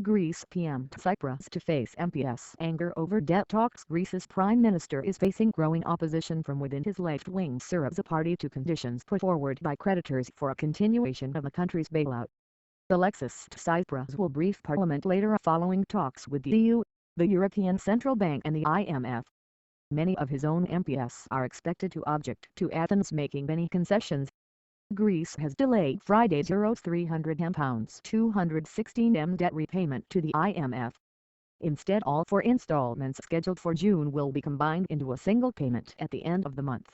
Greece PM Tsipras to face MPS anger over debt talks. Greece's prime minister is facing growing opposition from within his left-wing Syriza party to conditions put forward by creditors for a continuation of the country's bailout. Alexis Tsipras will brief parliament later following talks with the EU, the European Central Bank and the IMF. Many of his own MPS are expected to object to Athens making many concessions. Greece has delayed Friday's £300 216m debt repayment to the IMF. Instead, all four installments scheduled for June will be combined into a single payment at the end of the month.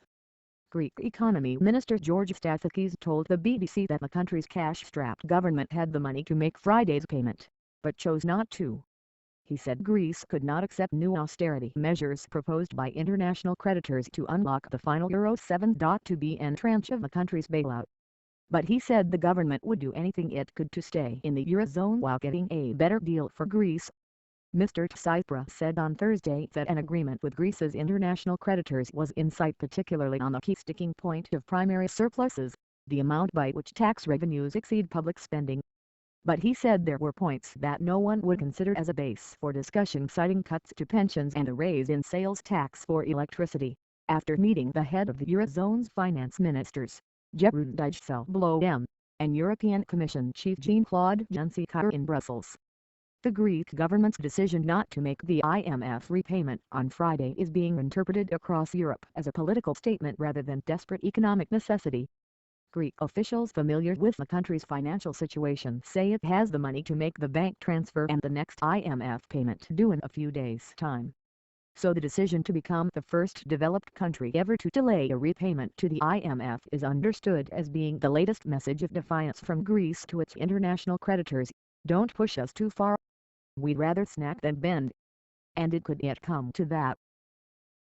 Greek Economy Minister George Stathakis told the BBC that the country's cash-strapped government had the money to make Friday's payment, but chose not to. He said Greece could not accept new austerity measures proposed by international creditors to unlock the final €7.2 billion tranche of the country's bailout. But he said the government would do anything it could to stay in the Eurozone while getting a better deal for Greece. Mr. Tsipras said on Thursday that an agreement with Greece's international creditors was in sight, particularly on the key sticking point of primary surpluses, the amount by which tax revenues exceed public spending. But he said there were points that no one would consider as a base for discussion, citing cuts to pensions and a raise in sales tax for electricity, after meeting the head of the Eurozone's finance ministers, George Stathakis, and European Commission Chief Jean-Claude Juncker in Brussels. The Greek government's decision not to make the IMF repayment on Friday is being interpreted across Europe as a political statement rather than desperate economic necessity. Greek officials familiar with the country's financial situation say it has the money to make the bank transfer and the next IMF payment due in a few days' time. So the decision to become the first developed country ever to delay a repayment to the IMF is understood as being the latest message of defiance from Greece to its international creditors. Don't push us too far. We'd rather snack than bend. And it could yet come to that.